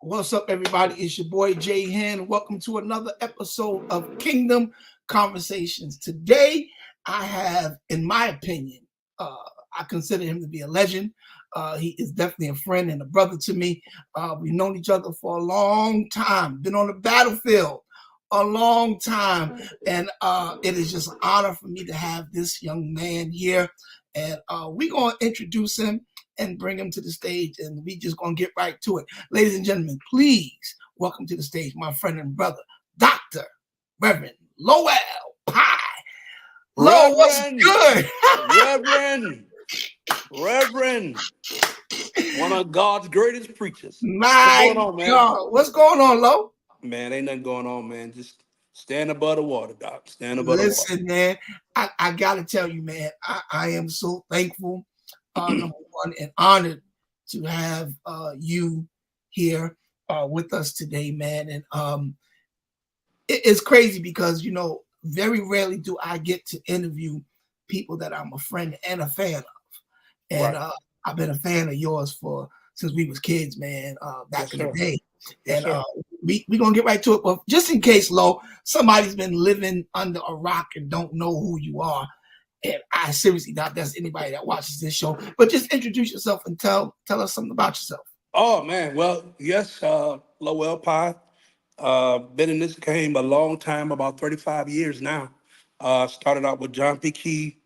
What's up, everybody? It's your boy Jay Hen. Welcome to another episode of Kingdom Conversations. Today, I have, in my opinion, I consider him to be a legend. He is definitely a friend and a brother to me. We've known each other for a long time, been on the battlefield a long time, and it is just an honor for me to have this young man here. And we're going to introduce him and bring him to the stage, and we just gonna get right to it. Ladies and gentlemen, please welcome to the stage my friend and brother, Dr. Reverend Lowell Pye. Low, what's good? Reverend, one of God's greatest preachers. My What's going on, man? God, what's going on, Low? Man, ain't nothing going on, man. Just stand above the water, Doc. Stand above the water. Listen, man, I gotta tell you, man, I am so thankful, number one, and honored to have you here with us today, man. And it's crazy because very rarely do I get to interview people that I'm a friend and a fan of. And Right. I've been a fan of yours since we was kids, man, back Yes, in the sir. day. Yes, And sir. we gonna get right to it. But just in case, Lo, somebody's been living under a rock and don't know who you are. And I seriously doubt that's anybody that watches this show. But just introduce yourself and tell us something about yourself. Oh man, well, yes, Lowell Pye. Been in this game a long time, about 35 years now. Started out with John P. Key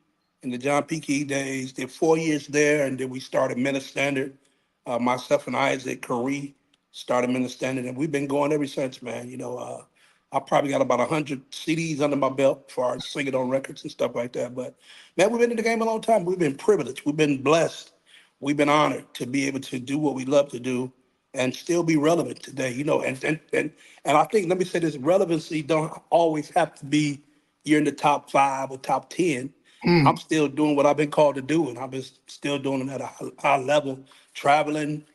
in the John P. Key days. Did 4 years there, and then we started Minister Standard. Myself and Isaac Curry started Minister Standard, and we've been going ever since, man. I probably got about 100 CDs under my belt before I sing it on records and stuff like that. But man, we've been in the game a long time. We've been privileged. We've been blessed. We've been honored to be able to do what we love to do and still be relevant today. And I think, let me say this, relevancy don't always have to be you're in the top 5 or top 10. I'm still doing what I've been called to do, and I've been still doing it at a high level, traveling,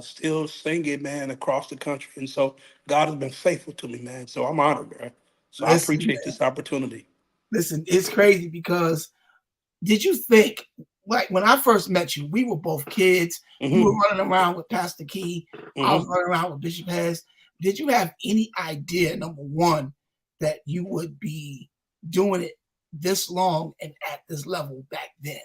still singing, man, across the country. And so God has been faithful to me, man. So I'm honored, man. So I Listen, appreciate this opportunity. listen, it's crazy because did you think, like when I first met you, we were both kids. You were hmm running around with Pastor Key. I was hmm running around with Bishop Hess. Did you have any idea, number one, that you would be doing it this long and at this level back then?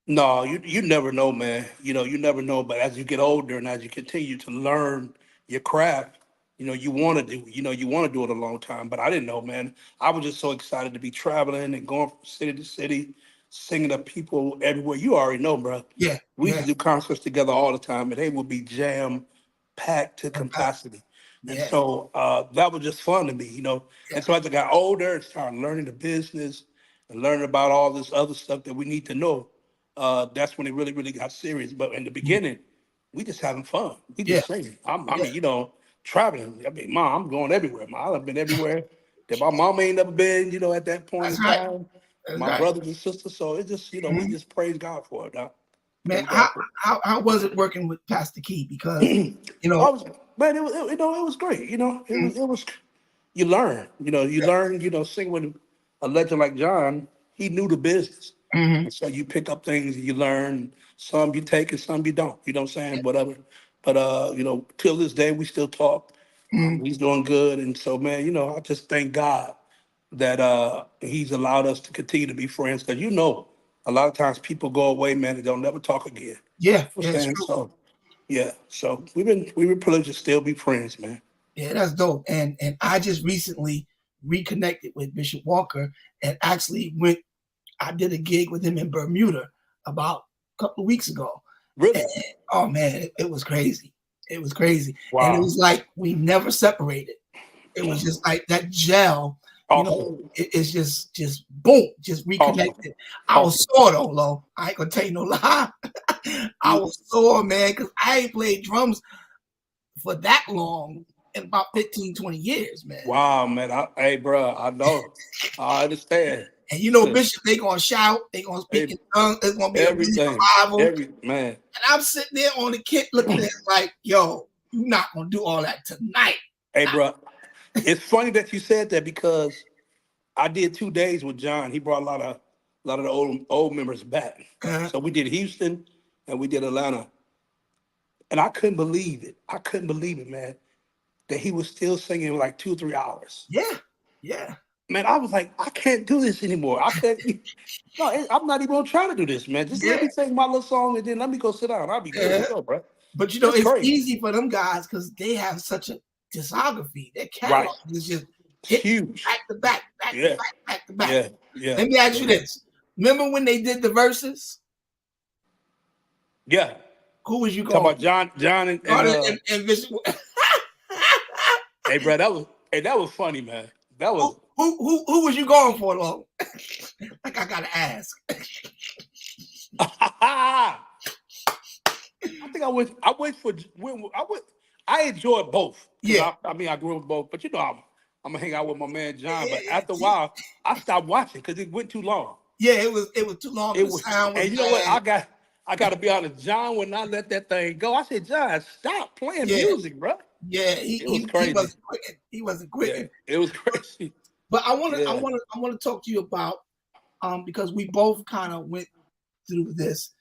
No, you never know, man. You never know. But as you get older and as you continue to learn your craft, you want to do, you want to do it a long time. But I didn't know, man. I was just so excited to be traveling and going from city to city, singing to people everywhere. You already know, bro. Yeah, We used to yeah, do concerts together all the time, and they would be jam packed to fantastic. capacity. And Yeah, so that was just fun to me. yeah. And so as I got older and started learning the business and learning about all this other stuff that we need to know, that's when it really, really got serious. But in the Mhm. beginning, we just having fun. We Yeah, just singing. I yeah. mean, traveling. I mean, mom, I'm going everywhere. I've been everywhere that my mom ain't never been, at that point That's in right. time. That's My right. brothers and sisters. So it just, we Mhm. just praise God for it, Doc. Man, Praise God for how was it working with Pastor Key? Because it. you I know, was, man, it was great. mhm, It was, you yeah, learn, singing with a legend like John, he knew the business. mhm, And so you pick up things and you learn. Some you take and some you don't. You know what I'm saying? Whatever. But till this day we still talk. mhm. He's doing good. And so man, I just thank God that he's allowed us to continue to be friends. Because a lot of times people go away, man, and they'll never talk again. You know Yeah, what yeah, I'm it's saying? true. So yeah. So we've been privileged to still be friends, man. Yeah, that's dope. And I just recently reconnected with Bishop Walker and actually I did a gig with him in Bermuda about a couple of weeks ago. And, Really? oh man, it was crazy. It was crazy. And it Wow. was like we never separated. It was just like that gel, Awesome. it's just boom, just Awesome. reconnected. I was Awesome. sore though, Lo. I ain't gonna tell you no lie. I You was sore, man, because I ain't played drums for that long in about 15, 20 years, man. wow, man. Hey, bro, I know. I understand. And Listen, Bishop, they gonna shout, they gonna speak hey, in tongues, it's gonna be a mini everything, revival. every man. And I'm sitting there on the kit looking at it like, yo, you're not gonna do all that tonight. Hey, bro, it's funny that you said that because I did 2 days with John. He brought a lot of the old members back. Uh, So we did Houston and we did Atlanta. and I couldn't believe it. I couldn't believe it, man, that he was still singing like 2 or 3 hours. Yeah, yeah, Man, I was like, I can't do this anymore. I can't. No, I'm not even gonna try to do this, man. Just let yeah, me sing my little song and then let me go sit down. I'll be good to yeah. go, bro. But you know, It's it's crazy. easy for them guys because they have such a discography. Their Right. catalog is just It's hit huge. back to back, back to Yeah. back, back to back. Yeah. Yeah. Let me ask you Yeah. this: remember when they did the verses? Yeah. Who was you Talk going about John and for? And Visual. hey, bro, that was funny, man. That was Who was you going for, Lo? Like I gotta ask. I think I went for I went I enjoyed both because Yeah, I mean I grew up with both, but you know I'm gonna hang out with my man John. yeah, But yeah. after a See, while, I stopped watching because it went too long. yeah, it was too long. It The was, sound was and you know what? bad. I got to be honest. John would not let that thing go. I said, John, stop playing Yeah, music, bro. yeah. It was He crazy. wasn't quitting. He wasn't Yeah, quitting. it was crazy. But Yeah, I want to talk to you about because we both kind of went through this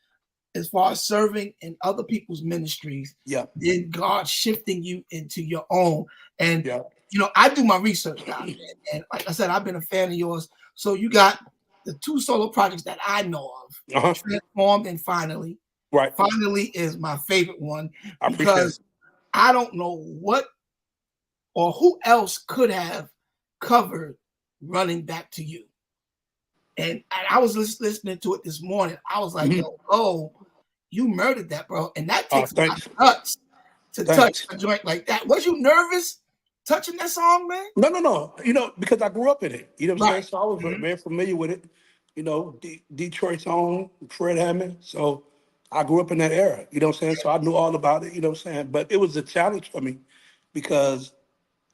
as far as serving in other people's ministries, yeah, then God shifting you into your own. And yeah. you know, I do my research, guys, and like I said, I've been a fan of yours. So you got the two solo projects that I know of, Uh-huh. Transformed and Finally. Right. Finally is my favorite one I appreciate it. because I don't know what or who else could have covered Running Back to You. And I was listening to it this morning. I was like, Mhm. yo, oh, you murdered that, bro. And that Oh, takes a lot thanks. of guts to touch Thanks. a joint like that. Was you nervous touching that song, man? No, no, no. You know, because I grew up in it. You know what I'm saying? Right. So I was Mhm. very familiar with it. You know, Detroit's own Fred Hammond. So I grew up in that era. You know what I'm saying? So I knew all about it. You know what I'm saying? But it was a challenge for me because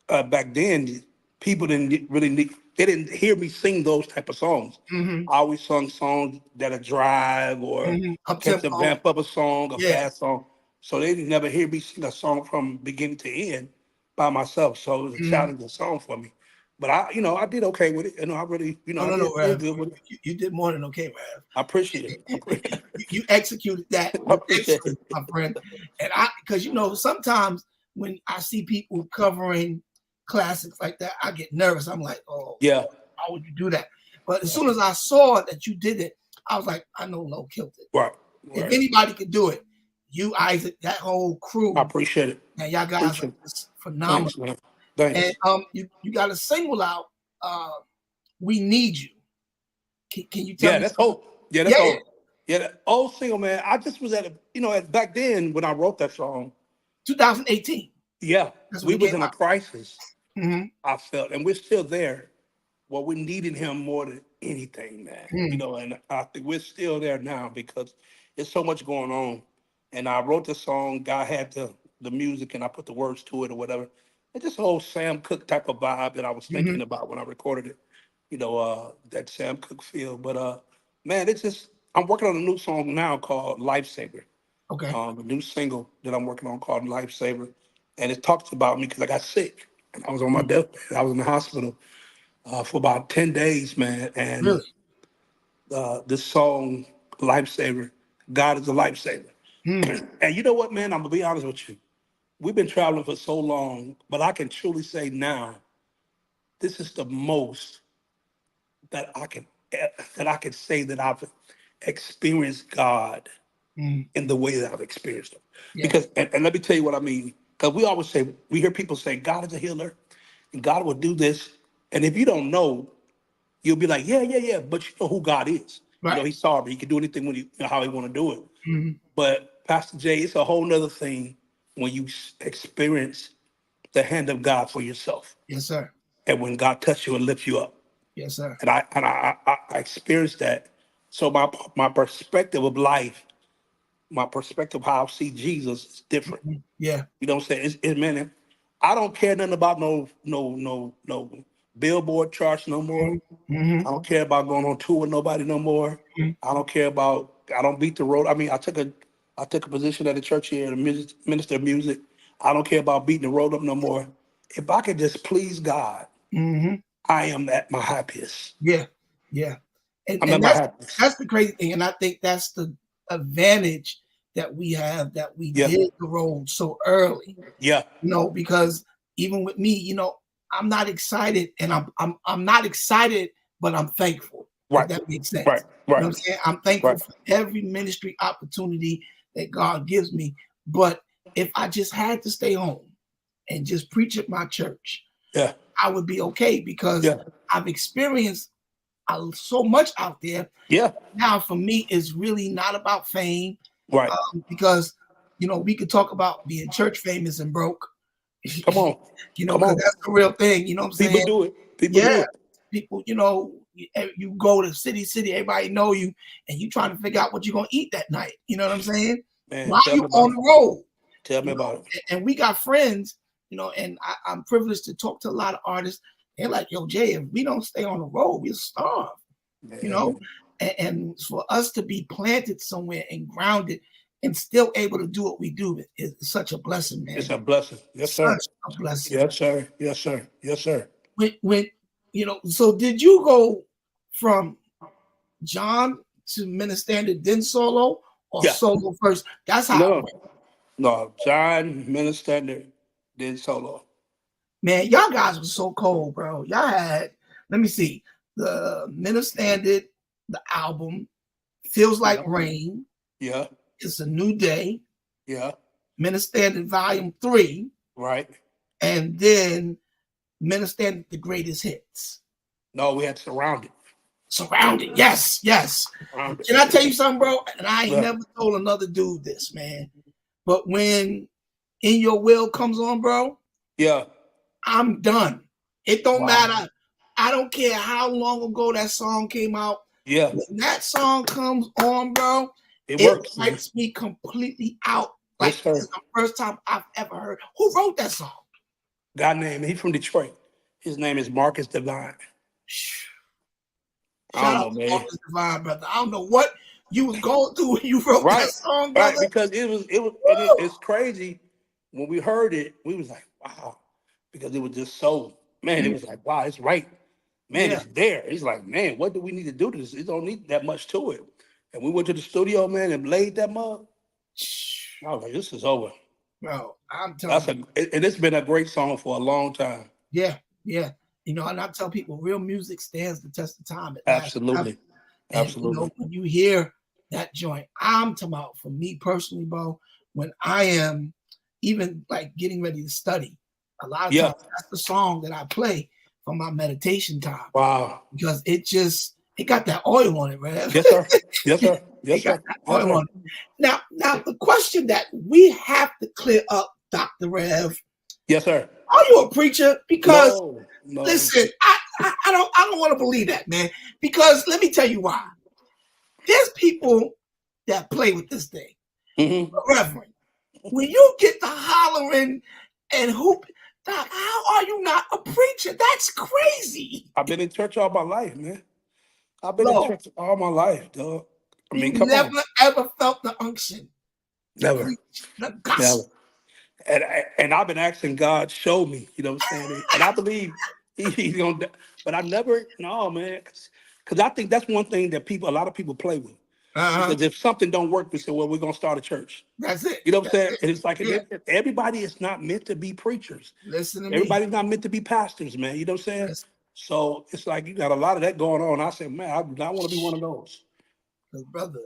back then people didn't really they didn't hear me sing those type of songs. Mhm. I always sung songs that a drive or Mhm. Up catch the tempo. vamp of a song, a Yeah. fast song. So they didn't never hear me sing a song from beginning to end by myself. So it was a Mhm. challenging song for me. But I did okay with it. I really, Oh I no, no, did Rev. good with it. You did more than okay, Rev. I appreciate it. You executed that I with appreciate excellence, it. my friend. And because you know, sometimes when I see people covering classics like that, I get nervous. I'm like, oh, Yeah. how would you do that? But as soon as I saw that you did it, I was like, I know Lo killed it. Right. If Right. anybody could do it, you, Isaac, that whole I crew, appreciate it. man, y'all guys are Appreciate it. just phenomenal. Thanks, man. And Thanks. you got a single out, uh, "We Need You." Can you tell Yeah, me that's something? hope. Yeah, that's Yeah, yeah. hope. Yeah, that old single, man. I just was at a, back then when I wrote that song, 2018. yeah, That's when we it was came in a out. crisis. Mhm. I felt, and we're still there. Well, we needed him more than anything, man. Mm. And I think we're still there now because there's so much going on. And I wrote the song. God had the music, and I put the words to it or whatever. It's just a whole Sam Cooke type of vibe that I was Mhm. thinking about when I recorded it. That Sam Cooke feel. But man, it's just I'm working on a new song now called Lifesaver. Okay. A new single that I'm working on called Lifesaver, and it talks about me because I got sick and I was on my Mm. deathbed. I was in the hospital for about 10 days, man. And Really? this song, Lifesaver, God is a lifesaver. Mm. And you know what, man? I'm gonna be honest with you. We've been traveling for so long, but I can truly say now, this is the most that I can say that I've experienced God Mm. in the way that I've experienced them. Yeah. Because, and let me tell you what I mean. Because we always say, we hear people say, God is a healer and God will do this. And if you don't know, you'll be like, yeah, yeah, yeah. But you know who God is. Right. He's sovereign. He can do anything when how he want to do it. Mhm. But Pastor Jay, it's a whole nother thing when you experience the hand of God for yourself. Yes, sir. And when God touches you and lifts you up. Yes, sir. And I experienced that. So my perspective of life, my perspective of how I see Jesus is different. Mhm. Yeah. You know what I'm saying? Man, I don't care nothing about no billboard charts no more. Mhm. Mhm. I don't care about going on tour with nobody no more. Mhm. I don't beat the road. I mean, I took a position at a church here, a minister of music. I don't care about beating the road up no more. If I could just please God, Mhm. I am at my happiest. Yeah. Yeah. I'm at And my happiest. that's the crazy thing. And I think that's the advantage that we have that we Yeah. did the road so early. Yeah. Because even with me, I'm not excited, and I'm not excited, but I'm thankful, if Right. that makes Right. sense. You know Right. what I'm saying? I'm thankful Right. for every ministry opportunity that God gives me. But if I just had to stay home and just preach at my church, Yeah. I would be okay because Yeah. I've experienced so much out there. Yeah. Now, for me, it's really not about fame, Right. because we could talk about being church famous and broke, Come on. Come because on. that's the real thing. You know what I'm People saying? do it. People Yeah, do it. people. You go to city, everybody know you, and you trying to figure out what you're gonna eat that night. You know what I'm saying? Man, While tell you me about on it. the road, Tell me about it. and we got friends, and I'm privileged to talk to a lot of artists. They're like, "Yo, Jay, if we don't stay on the road, we'll starve." You Yeah, know, man. and for us to be planted somewhere and grounded and still able to do what we do is such a blessing, It's man. a blessing. Yes, sir. Such a blessing. Yes, sir. Yes, sir. Yes, sir. When so did you go from John to minister then solo, or Yeah. solo first? That's how it No, went. no. John Minister did solo. Man, y'all guys were so cold, bro. Y'all had, let me see, the minister the album, Feels Like Yeah. Rain, Yeah. It's a New Day, Yeah. Minister Volume 3, Right. and then Minister the Greatest Hits. No, we had surrounded. Surrounded. Yes, yes. Surrounded. Can I tell you something, bro? And I ain't Yeah. never told another dude this, man. But when In Your Will comes on, bro, Yeah. I'm done. It don't Wow. matter. I don't care how long ago that song came out. Yeah. When that song comes on, bro, It it works, man. wipes me completely out. Yes, Like, it's sir. the first time I've ever heard. Who wrote that song? Guy named, he's from Detroit. His name is Marcus Divine. I Shout don't out know, to man. Marcus Divine, brother. I don't know what you was going through when you wrote that Right. song, Right. brother. Because Woo! it's crazy. When we heard it, we was like, wow. Because it was just so, man, it Mm, was like, wow, it's right. Man, yeah. it's there. He's like, man, what do we need to do to this? It don't need that much to it. And we went to the studio, man, and laid that mug. I was like, this is over. Bro, I'm That's telling a you. and it's been a great song for a long time. Yeah, yeah. And I tell people real music stands the test of time. It lasts forever. Absolutely. And Absolutely. when you hear that joint, I'm talking about, for me personally, bro, when I am even like getting ready to study, a lot of Yeah. times that's the song that I play for my meditation time, Wow. because it got that oil on it, man. Yes, sir. Yes, sir. It Yes, got sir. that Yes, oil sir. on it. Now the question that we have to clear up, Dr. Rev, Yes, sir. are you a preacher? Because No, no. listen, I don't want to believe that, man. Because let me tell you why. There's people that play with this thing. Hmm. Reverend, when you get to hollering and hoop, Doc, how are you not a preacher? That's crazy. I've been in church all my life, man. I've been in No, church all my life, dog. I you mean, come never on. ever felt the unction to Never. preach the Never. gospel. And I've been asking God, show me, you know what I'm saying? And I believe he's gonna but I never, no, man. Cause I think that's one thing that a lot of people play with. Uh-huh. Because if something don't work, we say, well, we're gonna start a church. That's it. You know what I'm That's saying? it. And it's like Yeah. everybody is not meant to be preachers. Listen to me. Everybody's not meant to be pastors, man. You know what I'm saying? Listen, So it's like you got a lot of that going on. I said, man, I do not want to be one of those. 'cause brother,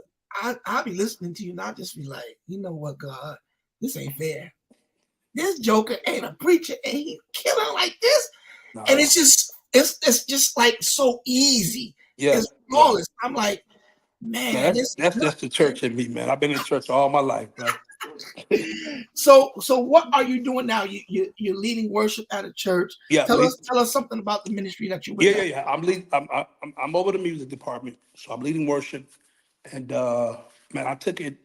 I'll be listening to you and I'll just be like, you know what, God, this ain't fair. This joker ain't a preacher and he killing like this. And No. it's just like so easy. Yeah, It's yeah. flawless. I'm like, No, man, this that's is just the nuts, man. church in me, man. I've been in church all my life, bro. So what are you doing now? You're leading worship at a church. Yeah, Tell us something about the ministry that you're with yeah, now. yeah, yeah. I'm over the music department, so I'm leading worship, and man, I took it.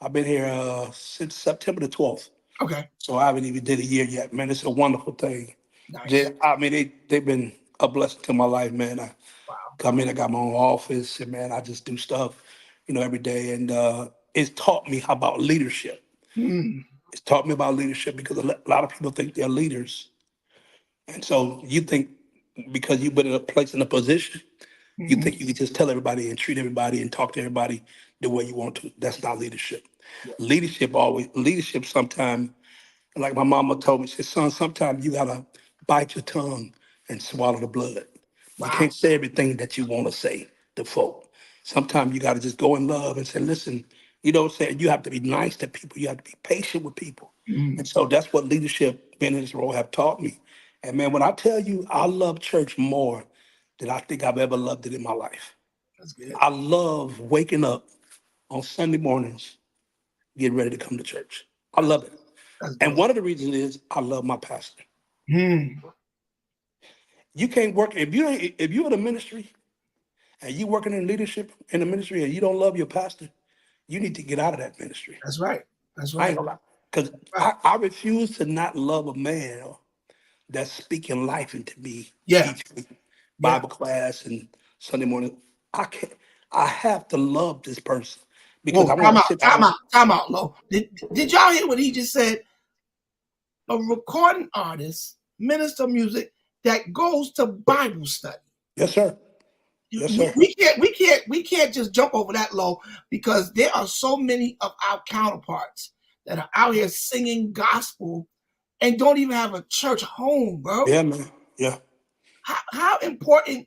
I've been here since September the 12th, Okay, so I haven't even did a year yet. Man, it's a wonderful thing. nice. I mean, they've been a blessing to my life, man. I Wow. come in, I got my own office, and man, I just do stuff, every day, and it's taught me about leadership. Mm, It's taught me about leadership because a lot of people think they're leaders, and so you think because you've been in a place in a position, you mhm. think you can just tell everybody and treat everybody and talk to everybody the way you want to. That's not leadership. Yeah. Leadership sometimes, like my mama told me, she said, son, sometimes you gotta bite your tongue and swallow the blood. You Wow. can't say everything that you want to say to folk. Sometimes you gotta just go in love and say, listen, you know what I'm saying? You have to be nice to people, you have to be patient with people. Mm, And so that's what leadership being in this role have taught me. And man, when I tell you I love church more than I think I've ever loved it in my life. that's good. I love waking up on Sunday mornings, getting ready to come to church. I That's love it. that's And dope. one of the reasons is I love my pastor. Mm, You can't work if you're in a ministry and you working in leadership in the ministry and you don't love your pastor, you need to get out of that ministry. that's right. That's I ain't right. gonna lie. Because Right. I refuse to not love a man that's speaking life into me Yeah. each week, Yeah. Bible class and Sunday morning. I can't. I have to love this person because Whoa, I want to sit down. time out, Low. Did y'all hear what he just said? A recording artist, minister of music that goes to Bible study. Yes, sir. Yes, sir. We can't just jump over that, Low, because there are so many of our counterparts that are out here singing gospel and don't even have a church home, bro. Yeah, man. Yeah, How important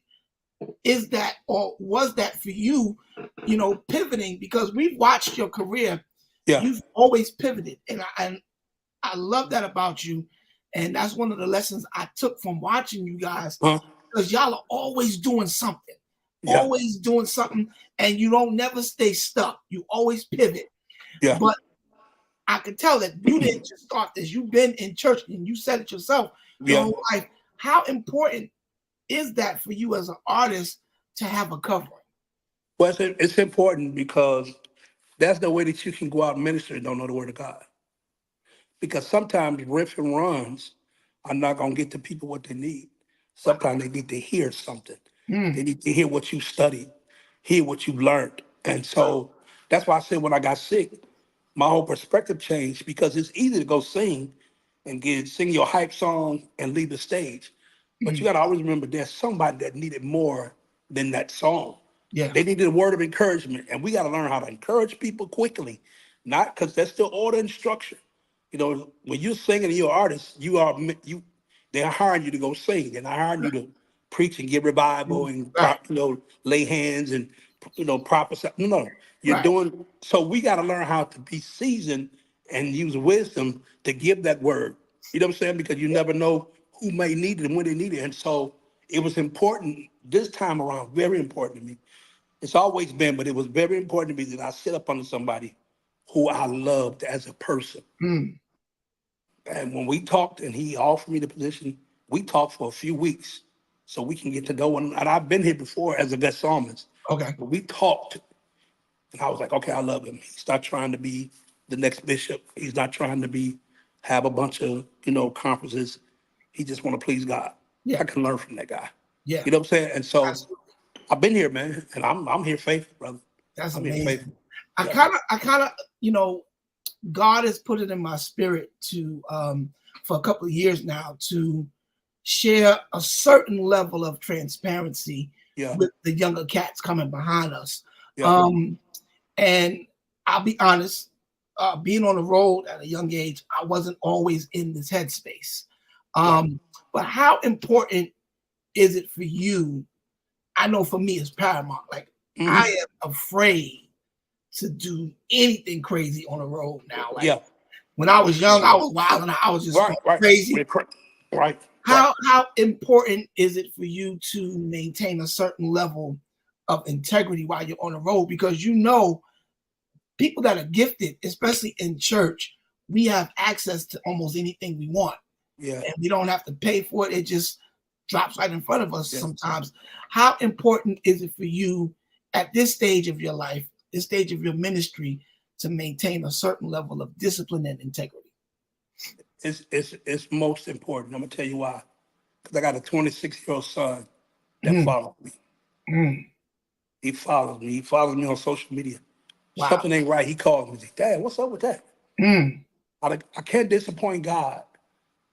is that, or was that for you, pivoting? Because we've watched your career. yeah. You've always pivoted, and I love that about you. And that's one of the lessons I took from watching you guys, Huh? because y'all are Yeah, always doing something, and you don't never stay stuck. You always pivot. yeah, But I can tell that you didn't just start this. You've been in church, and you said it yourself your yeah. whole life. How important is that for you as an artist to have a covering? Well, it's important because that's the way that you can go out and minister and don't know the word of God. Because sometimes riff and runs are not going to get the people what they need. Wow. Sometimes they need to hear something. They Mm, need to hear what you studied, hear what you learned. And so that's why I said when I got sick, my whole perspective changed because it's easy to go sing your hype song and leave the stage. But you mm, got to always remember there's somebody that needed more than that song. yeah. They needed a word of encouragement, and we got to learn how to encourage people quickly, not because that's still order and structure. You know, when you're singing and you're an artist, they're hiring you to go sing. They're not hiring you to preach and give revival and Right. lay hands and prophesy. No, you're Right. doing. So we got to learn how to be seasoned and use wisdom to give that word. You know what I'm saying? Because you never know who may need it and when they need it. And so it was important this time around, very important to me. It's always been, but it was very important to me that I sit up under somebody who I loved as a person. Mm, And when we talked and he offered me the position, we talked for a few weeks so we can get to know one. And I've been here before as a guest psalmist, okay. but we talked and I was like, okay, I love him. He's not trying to be the next bishop. He's not trying to have a bunch of, conferences. He just want to please God. Yeah. I can learn from that guy. Yeah. You know what I'm saying? And so Absolutely. I've been here, man, and I'm here faithful, brother. That's I'm here faithful. amazing. I Yeah. kind of, I kind of, God has put it in my spirit to, for a couple of years now, to share a certain level of transparency Yeah. with the younger cats coming behind us. Yeah. Um, and I'll be honest, being on the road at a young age, I wasn't always in this headspace. Right. But how important is it for you? I know for me, it's paramount. Like, Hmm. I am afraid to do anything crazy on the road now. Like, Yeah. when I was young, I was wild and I was just Right. going Right. crazy. Right. Right. How important is it for you to maintain a certain level of integrity while you're on the road? Because people that are gifted, especially in church, we have access to almost anything we want, Yeah. and we don't have to pay for it. It just drops right in front of us Yeah. sometimes. How important is it for you at this stage of your life, this stage of your ministry, to maintain a certain level of discipline and integrity? It's most important. I'm gonna tell you why. Because I got a 26-year-old son that Mm, follows me. mm, He follows me. He follows me on social media. wow. Something ain't right. He calls me. Dad, what's up with that? Mm, I can't disappoint God,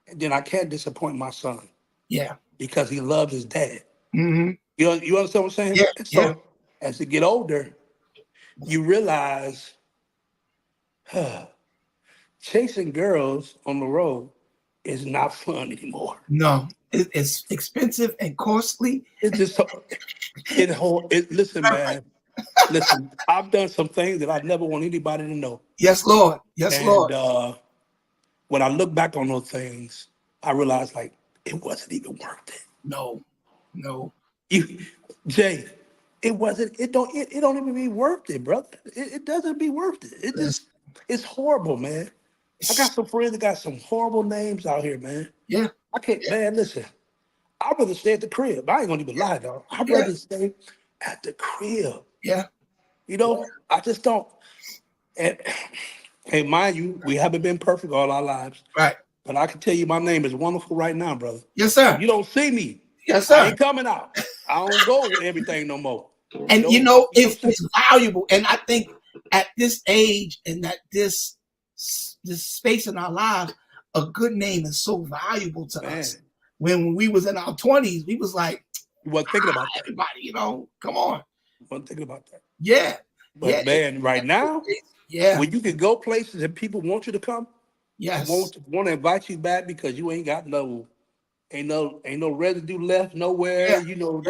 and then I can't disappoint my son yeah. because he loves his dad. Hmm. You understand what I'm saying? Yeah. And Yeah. so as you get older, you realize Chasing girls on the road is not fun anymore. No, it's expensive and costly. It's just listen, Right. man. Listen, I've done some things that I never want anybody to know. Yes, Lord. Yes, And Lord. when I look back on those things, I realized like it wasn't even worth it. No, no. You, Jay, it wasn't. It don't even be worth it, brother. It doesn't be worth it. It Listen, just it's horrible, man. I got some friends that got some horrible names out here, man. yeah, I can't, yeah, man. Listen, I'd rather stay at the crib. I ain't gonna even lie, though. I'd yeah, rather stay at the crib. yeah. You Yeah. know, I just don't. And hey, mind you, we haven't been perfect all our lives, Right. but I can tell you, my name is wonderful right now, brother. Yes, sir. You don't see me. Yes, I sir. ain't coming out. I don't go with everything no more. You And know, you know what I'm saying? it's valuable. And I think at this age and at this space in our lives, a good name is so valuable to us. Man, When we was in our 20s, we was like, you wasn't thinking about that. everybody, come on. You wasn't thinking about that. Yeah. Yeah. But man, right now, Yeah. when you can go places and people want you to come, Yes. want to invite you back because you ain't got ain't no residue left nowhere. Yeah. You know,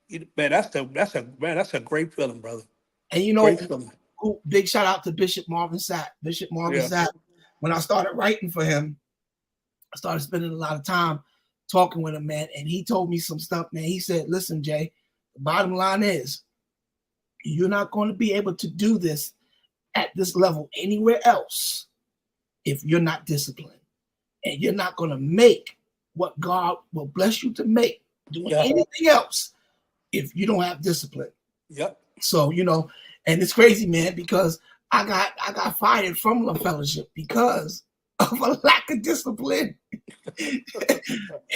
Yeah. man, that's a great feeling, brother. And Great feeling. big shout out to Bishop Marvin Sapp. Bishop Marvin Yeah. Sapp. When I started writing for him, I started spending a lot of time talking with him, man. And he told me some stuff, man. He said, listen, Jay, the bottom line is you're not going to be able to do this at this level anywhere else if you're not disciplined. And you're not going to make what God will bless you to make doing Yeah. anything else if you don't have discipline. Yep. So, and it's crazy, man, because I got fired from the fellowship because of a lack of discipline.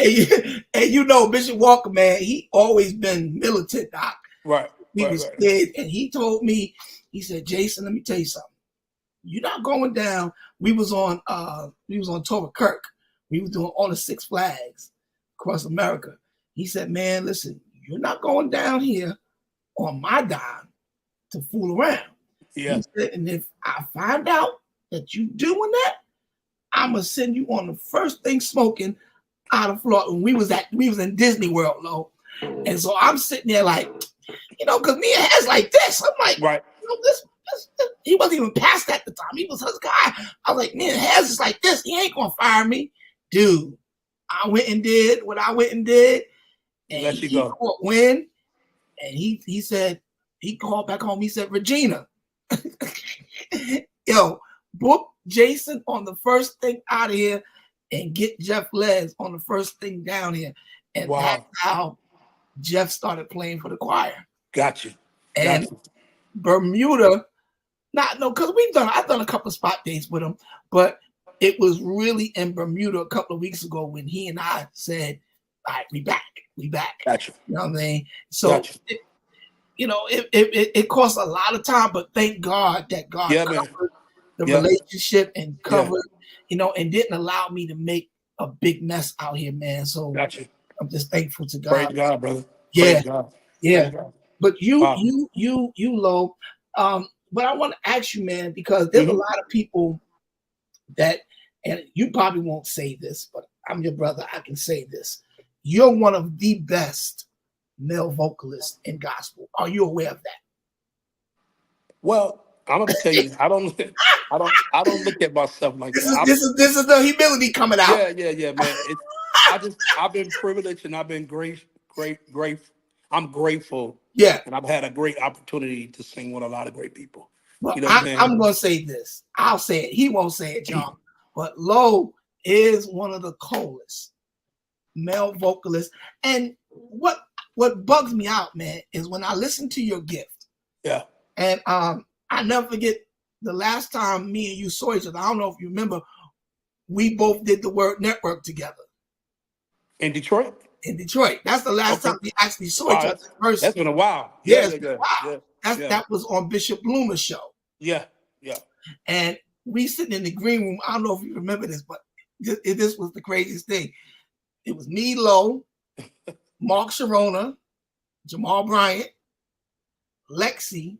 and Bishop Walker, man, he always been militant, Doc. Right. We was kids, and he told me, he said, Jason, let me tell you something. You're not going down. We was on tour with Kirk. We was doing all the Six Flags across America. He said, man, listen, you're not going down here on my dime to fool around. Yeah. He said, and if I find out that you doing that, I'm gonna send you on the first thing smoking out of Florida. When we was in Disney World, Low. And so I'm sitting there like, because me and Hez like this. I'm like, right. This, he wasn't even past at the time. He was his guy. I was like, man, Hez is like this. He ain't gonna fire me, dude. I went and did what I went and did, and Let you go. Caught wind. And he said, he called back home. He said, Regina, yo, book Jason on the first thing out of here, and get Jeff Les on the first thing down here. And that's how Jeff started playing for the choir. Got you. And Bermuda, because I've done a couple of spot dates with him, but it was really in Bermuda a couple of weeks ago when he and I said, all right, we back. Got you. You know what I mean? So, it costs a lot of time, but thank God that God covered the relationship and covered, and didn't allow me to make a big mess out here, man. So I'm just thankful to God. Praise God, brother. Yeah. Praise God. Yeah. Praise God. But you, Lo, but I want to ask you, man, because there's a lot of people that, and you probably won't say this, but I'm your brother. I can say this. You're one of the best male vocalists in gospel. Are you aware of that? Well, I'm gonna tell you, I don't look at myself like that. This is the humility coming out. Yeah, man. I've been privileged and I've been grateful. I'm grateful. Yeah. And I've had a great opportunity to sing with a lot of great people. Well, you know what I'm saying? I'm gonna say this. I'll say it. He won't say it, John. But Low is one of the coolest male vocalists. And what bugs me out, man, is when I listen to your gift. Yeah. And I never forget the last time me and you saw each other. I don't know if you remember, we both did the Word Network together. In Detroit? In Detroit. That's the last time we actually saw each other in person. That's been a while. Wow. That was on Bishop Bloomer's show. Yeah. And we sitting in the green room. I don't know if you remember this, but this was the craziest thing. It was me, Low, Mark Sharona, Jamal Bryant, Lexi,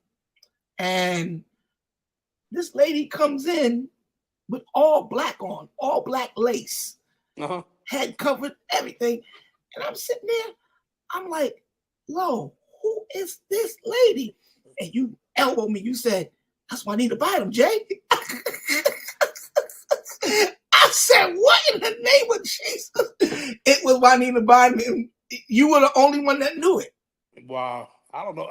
and this lady comes in with all black on, all black lace, Uh-huh. head covered, everything. And I'm sitting there, I'm like, Lo, who is this lady? And you elbowed me. You said, that's Juanita Bynum, Jay. I said, what in the name of Jesus? It was Juanita Bynum. You were the only one that knew it. Wow. I don't know.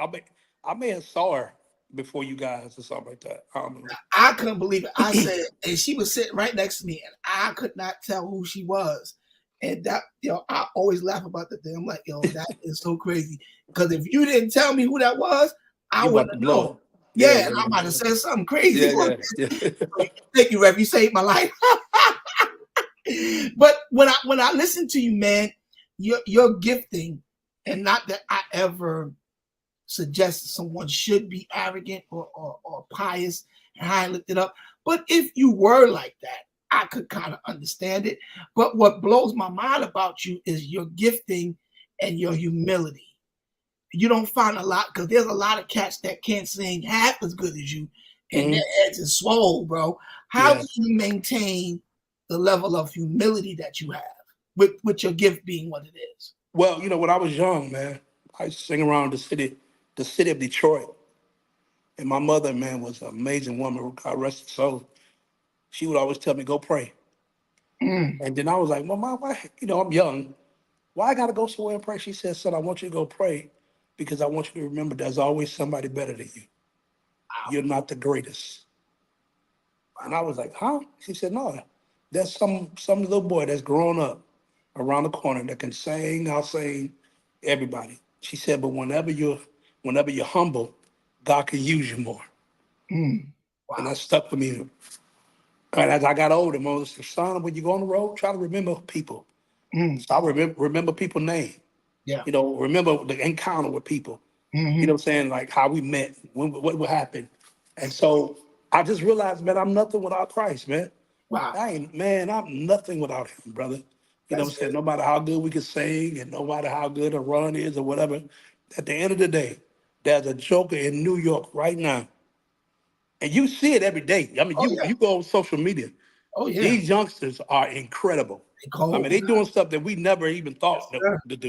I may have saw her before you guys or something like that. I don't know. I couldn't believe it. I said, and she was sitting right next to me, and I could not tell who she was. And that, I always laugh about that thing. I'm like, that is so crazy. Because if you didn't tell me who that was, I You about wouldn't to have blow known. it. Yeah, Yeah, and I might have said something crazy. yeah, yeah. Yeah. Thank you, Rev. You saved my life. But when I listen to you, man, your gifting, and not that I ever suggest someone should be arrogant or pious and high and lifted up. But if you were like that, I could kind of understand it. But what blows my mind about you is your gifting and your humility. You don't find a lot, because there's a lot of cats that can't sing half as good as you, and their Mhm. heads is swole, bro. How Yeah. do you maintain the level of humility that you have with your gift being what it is? Well, when I was young, man, I used to sing around the city of Detroit. And my mother, man, was an amazing woman. God rest her soul. She would always tell me, go pray. Mm, And then I was like, well, Mom, why, I'm young. Why I gotta go somewhere and pray? She said, son, I want you to go pray because I want you to remember there's always somebody better than you. wow, You're not the greatest. And wow. I was like, huh? She said, no, there's some little boy that's grown up around the corner that can sing, I'll sing, everybody. She said, but whenever you're humble, God can use you more. Mm, And that wow. stuck with me. And as I got older, Moses said, son, when you go on the road, try to remember people. Mm, So I remember people's name. yeah. Remember the encounter with people. You know Hmm. what I'm saying? Like how we met, what would happen. And so I just realized, man, I'm nothing without Christ, man. Wow. I'm nothing without him, brother. You know That's what I'm saying? good. No matter how good we can sing and no matter how good a run is or whatever, at the end of the day, there's a joker in New York right now. And you see it every day. I mean, Oh you yeah. you go on social media. Oh yeah. These youngsters are incredible. They I mean, cold. they doing stuff that we never even Yes, thought sir. to do.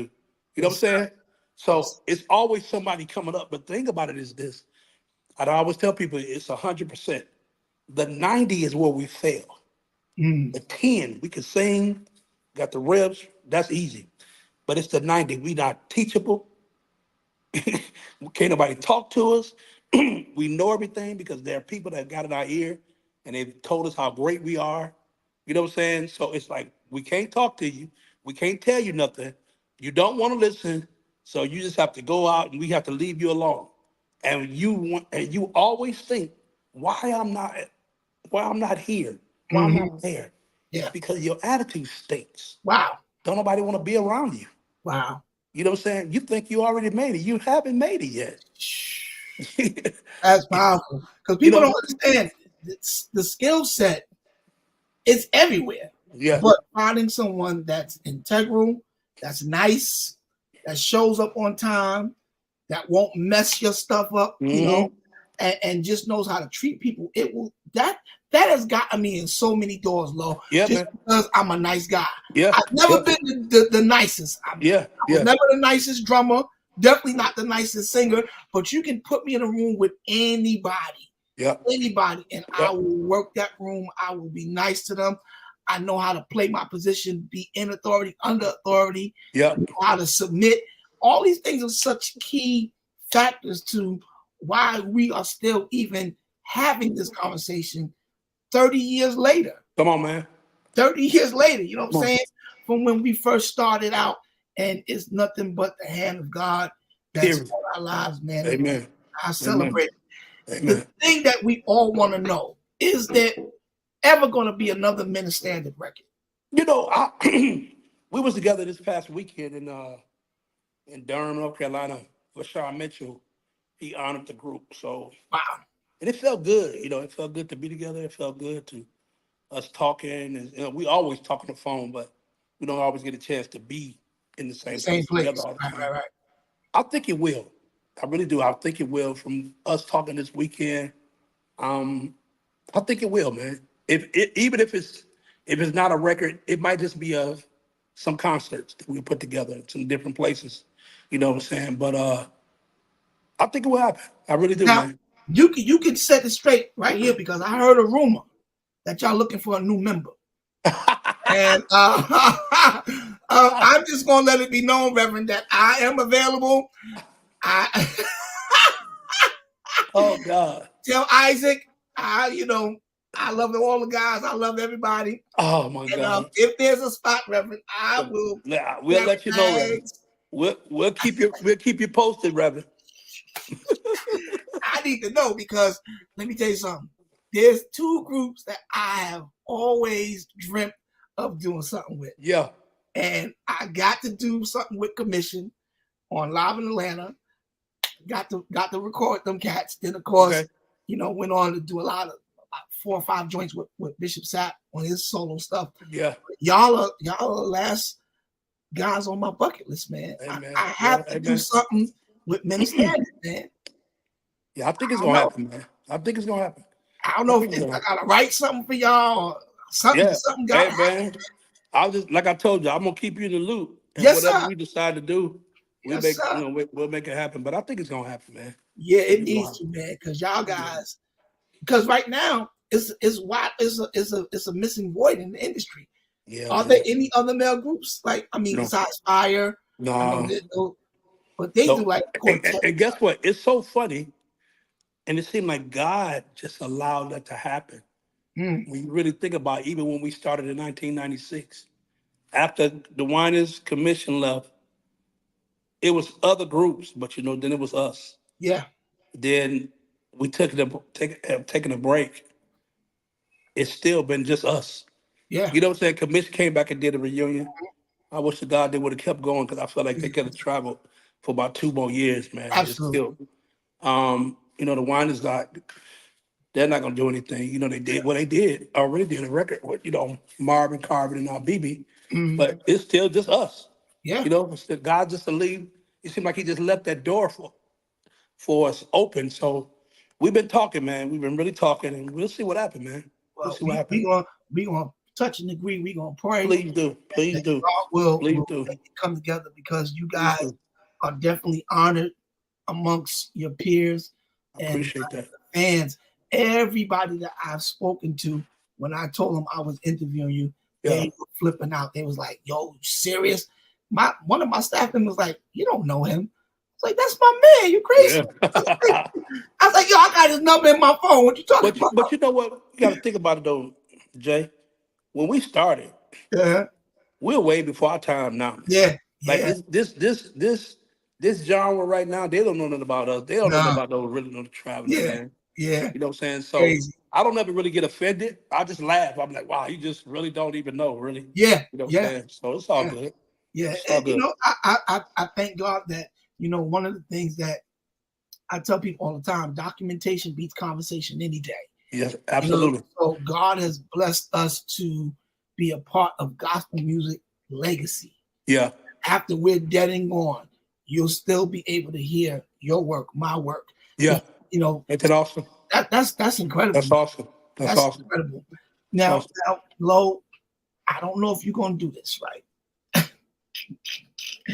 You know what I'm Yes, sir. saying? Yes. So it's always somebody coming up. But the thing about it is this. I always tell people it's 100%. The 90 is where we fail. Mm, The 10, we can sing, got the ribs, that's easy. But it's the 90, we not teachable. Can't nobody talk to us. We know everything because there are people that got in our ear and they've told us how great we are. You know what I'm saying? So it's like we can't talk to you. We can't tell you nothing. You don't want to listen. So you just have to go out and we have to leave you alone. And you always think why I'm not why I'm not here, why I'm hmm. not there. It's Yeah. because your attitude stinks. Wow. Don't nobody want to be around you. Wow. You know what I'm saying? You think you already made it. You haven't made it yet. That's powerful. Because you people know, don't understand the skill set is everywhere. yeah. But finding someone that's integral, that's nice, that shows up on time, that won't mess your stuff up, Hmm. and just knows how to treat people. It will that has gotten me in so many doors, Low, Yeah, just man. because I'm a nice guy. Yeah, I've never yeah, been the nicest. yeah, I was yeah, never the nicest drummer, definitely not the nicest singer, but you can put me in a room with yeah, anybody, and I yeah, will work that room. I will be nice to them. I know how to play my position, be in authority, under authority, yeah. how to submit. All these things are such key factors to why we are still even having this conversation 30 years later. Come on, man. 30 years later, you know what I'm Come on. saying? From when we first started out, and it's nothing but the hand of God that's Period. on our lives, man. And Amen. I Amen. celebrate. The Amen. thing that we all want to know is there ever going to be another Men Standard record? We was together this past weekend in Durham, North Carolina. LaShawn Mitchell, he honored the group. So Wow. and it felt good. It felt good to be together. It felt good to us talking, and we always talk on the phone, but we don't always get a chance to be in the The same same place together place. all the Right, right, time. right. I think it will. I really do. I think it will. From us talking this weekend, I think it will, man. Even if it's not a record, it might just be some concerts that we put together in some different places. You know what I'm saying? But I think it will happen. I really do, Now, man. you can set it straight right here because I heard a rumor that y'all looking for a new member. And I'm just gonna let it be known, Reverend, that I am available. I Oh God. tell Isaac, I love all the guys. I love everybody. Oh my And God. if there's a spot, Reverend, I will We'll carry let you know, Reverend. bags. We'll keep you posted, Reverend. I need to know because let me tell you something. There's two groups that I have always dreamt of doing something with. Yeah. And I got to do something with Commission on Live in Atlanta. Got to record them cats. Then of course, Okay. went on to do a lot of about 4 or 5 joints with Bishop Sapp on his solo stuff. Yeah. Y'all are the last guys on my bucket list, man. Amen. I have Well, to do amen. something with Men Standard, man. Yeah, I think it's I don't gonna know. happen, man. I think it's gonna happen. I don't I know think it's if gonna I happen. gotta write something for y'all or something. Yeah. Something Hey, gotta happen. man. I'll just like I told you, I'm gonna keep you in the loop, and Yes, whatever sir. we decide to do, Yes, sir. we'll make it happen. But I think it's gonna happen, man. Yeah, I think it it's gonna needs happen. to, man, because y'all guys, because right now it's a missing void in the industry. Yeah, Are there man. any other male groups No, besides Fire? I know no, that, but they do no. like And, quartet. and guess what? It's so funny, and it seemed like God just allowed that to happen. Mm, When you really think about it, even when we started in 1996, after the Winers Commission left, it was other groups, but then it was us. yeah, Then we have taken a break. It's still been just us. yeah, You know what I'm saying? Commission came back and did a reunion. I wish to God they would have kept going because I felt like they could have traveled for about 2 more years, man. And just absolutely. still, the Winers got they're not gonna do anything. They did what they did already did a record with Marvin Carvin and now BB, Mm, but it's still just us. yeah. It's still, God just to leave. It seemed like He just left that door for us open. So we've been talking, man. We've been really talking, and we'll see what happens, man. We'll Well, see what we happens. gonna touch and agree. We gonna pray Please do, please that do, God will please do, make it come together because you please guys do. are definitely honored amongst your peers I and appreciate that. fans. Everybody that I've spoken to, when I told them I was interviewing you, Yeah. they were flipping out. They was like, "Yo, you serious?" One of my staff members was like, "You don't know him." I was like, "That's my man. You crazy?" Yeah. I was like, "Yo, I got his number in my phone. What you talking about?" but you know what? You got to think about it though, Jay. When we started, Yeah, we're way before our time now, man. yeah, Like yeah. this genre right now, they don't know nothing about us. They don't know nothing Nah, about those really know the travelers, yeah, man. yeah. You know what I'm saying? So Crazy. I don't ever really get offended. I just laugh. I'm like, wow, you just really don't even know, really. Yeah, You know what I'm yeah, saying? So it's all yeah, good. yeah. It's all And good. I thank God that one of the things that I tell people all the time: documentation beats conversation any day. Yes, absolutely. So God has blessed us to be a part of gospel music legacy. Yeah. After we're dead and gone, you'll still be able to hear your work, my work. Yeah. You know Ain't that awesome? that's incredible. That's awesome. That's That's awesome. incredible. That's Now, awesome. Lo, I don't know if you're gonna do this right.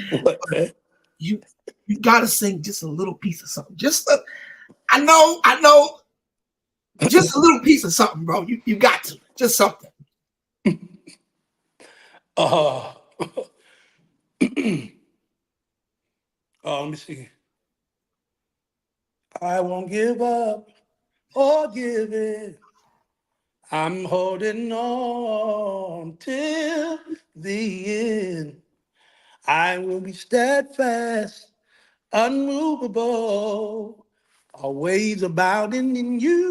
What, man? You you gotta sing just a little piece of something. I know, just a little piece of something, bro. You got to just something. Uh, let me see. I won't give up or give in. I'm holding on till the end. I will be steadfast, unmovable, always abounding in you,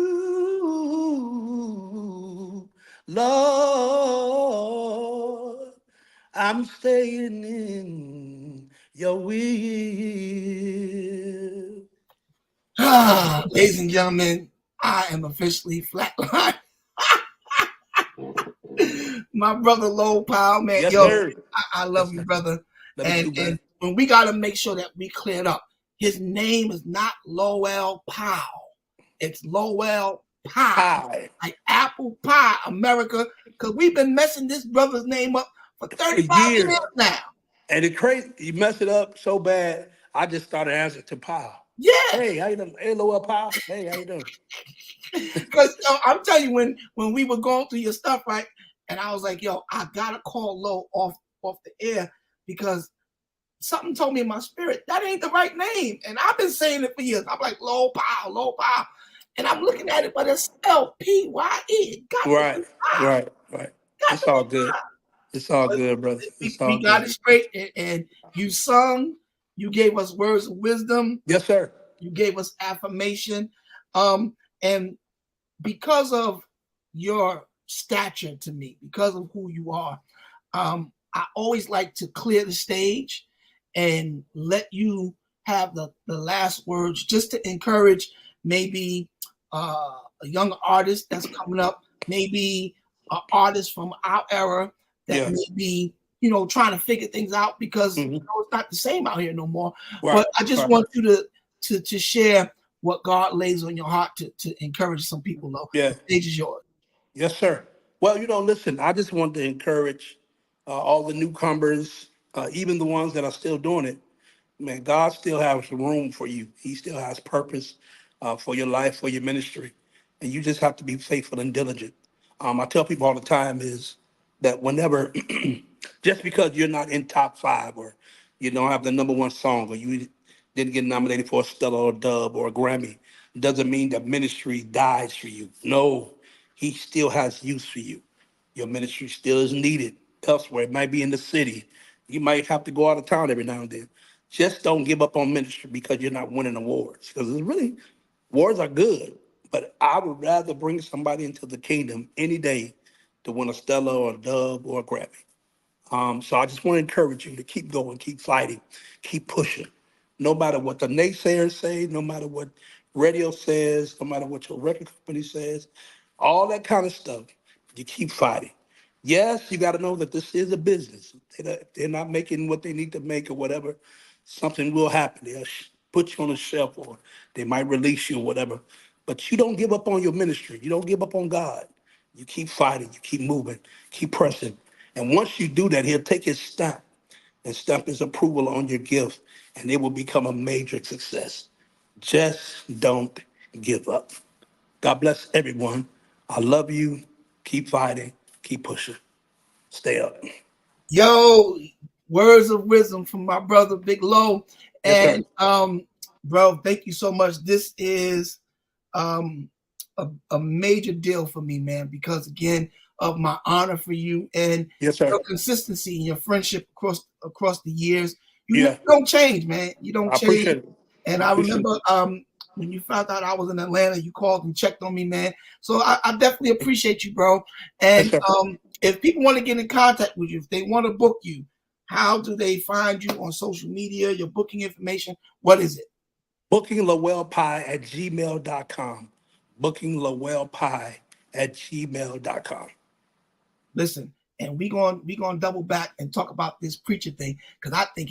Lord. I'm staying in your will. Ladies and gentlemen, I am officially flatline. My brother Lowell Pye, man, Yes, yo, sir. I love Yes, you, sir. brother. Love you And too, man. when we got to make sure that we clear it up. His name is not Lowell Powell. It's Lowell Pye. like apple pie, America, because we've been messing this brother's name up for For 35 years years. now. And it crazy, you mess it up so bad, I just started answering to Pye. Yeah, Hey, how you doing? Hey, Lowell Pye. Hey, how you doing? because I'm telling you, when we were going through your stuff, right, and I was like, yo, I gotta call Low off the air because something told me in my spirit that ain't the right name, and I've been saying it for years. I'm like Lowell Pye, and I'm looking at it, but it's Lpye. It got to be Right, Pye. right. Got It's to all be good. Pye. It's all But good, brother. It's all we got good. it straight, and you sung, you gave us words of wisdom, Yes, sir. you gave us affirmation, and because of your stature to me, because of who you are, I always like to clear the stage and let you have the last words just to encourage maybe a young artist that's coming up, maybe an artist from our era that Yeah. may be, trying to figure things out because Mhm. it's not the same out here no more. Right, But I just right. want you to share what God lays on your heart to encourage some people. Though Yeah. the stage is yours. Yes, sir. Well, listen, I just want to encourage all the newcomers, even the ones that are still doing it. Man, God still has room for you. He still has purpose for your life, for your ministry, and you just have to be faithful and diligent. I tell people all the time is that whenever, just because you're not in top five or you don't have the number one song or you didn't get nominated for a Stellar or a Dub or a Grammy, doesn't mean that ministry dies for you. No, He still has use for you. Your ministry still is needed elsewhere. It might be in the city. You might have to go out of town every now and then. Just don't give up on ministry because you're not winning awards. Because it's really, awards are good, but I would rather bring somebody into the kingdom any day to win a Stella or a Dub or a Grammy. So I just want to encourage you to keep going, keep fighting, keep pushing. No matter what the naysayers say, no matter what radio says, no matter what your record company says, all that kind of stuff, you keep fighting. Yes, you got to know that this is a business. They're not making what they need to make or whatever. Something will happen. They'll put you on a shelf or they might release you or whatever. But you don't give up on your ministry. You don't give up on God. You keep fighting, you keep moving, keep pressing. And once you do that, he'll take his stamp and stamp his approval on your gift, and it will become a major success. Just don't give up. God bless everyone. I love you. Keep fighting, keep pushing. Stay up. Yo, words of wisdom from my brother Big Low. Yes, sir. And bro, thank you so much. This is um a major deal for me, man, because again of my honor for you and Yes, sir. your consistency and your friendship across the years. You Yeah, don't change, man. You don't I change. appreciate it. And I I appreciate remember it. when you found out I was in Atlanta, you called and checked on me, man. So I definitely appreciate you, bro. Yes, And sir. if people want to get in contact with you, if they want to book you, how do they find you on social media, your booking information? What is it? Booking Pye at gmail.com. Booking Pye at gmail.com. Listen, and we gonna double back and talk about this preacher thing because I think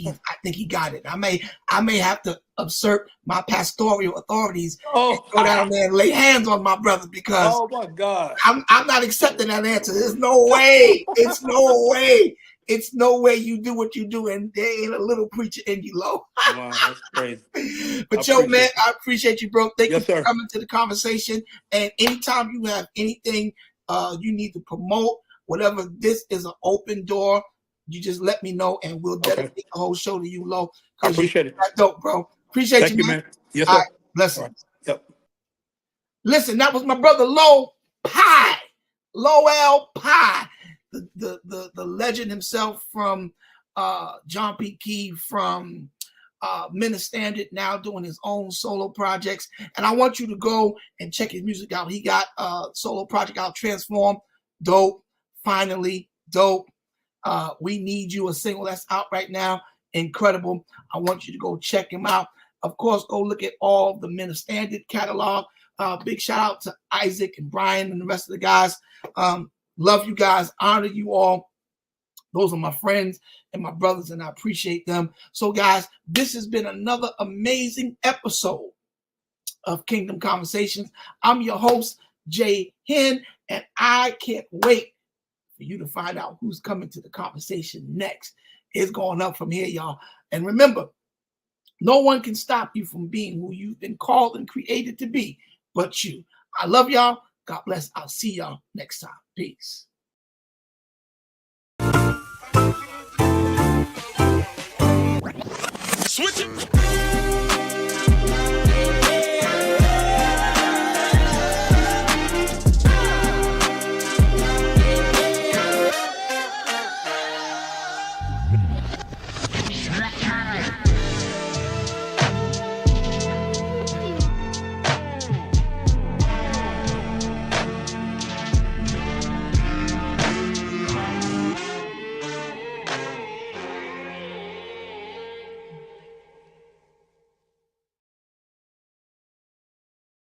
he got it. I may have to usurp my pastoral authorities and Oh, go down there and lay hands on my brother because oh my God. I'm not accepting that answer. There's no way. It's no way. It's no way you do what you do, and there ain't a little preacher in you, Low. Wow, that's crazy. I But yo, man, appreciate you. I appreciate you, bro. Thank you Yes, for sir. coming to the conversation. And anytime you have anything you need to promote, whatever, this is an open door. You just let me know, and we'll Okay. dedicate the whole show to you, Low, I because you appreciate it. got dope, bro. Appreciate Thank you, you, man. man. Yes, All right, sir. All right. blessings. Yep. Listen, that was my brother Lowell Pye, Lowell Pye, the legend himself from John P. Key, from Standard, now doing his own solo projects. And I want you to go and check his music out. He got a solo project out, Transform, dope, finally, dope. We Need You, a single that's out right now, incredible. I want you to go check him out. Of course, go look at all the Standard catalog. Big shout out to Isaac and Brian and the rest of the guys. Love you guys, honor you all. Those are my friends and my brothers, and I appreciate them. So, guys, this has been another amazing episode of Kingdom Conversations. I'm your host, J. Hen, and I can't wait for you to find out who's coming to the conversation next. It's going up from here, y'all. And remember, no one can stop you from being who you've been called and created to be but you. I love y'all. God bless. I'll see y'all next time. Peace. Switch it.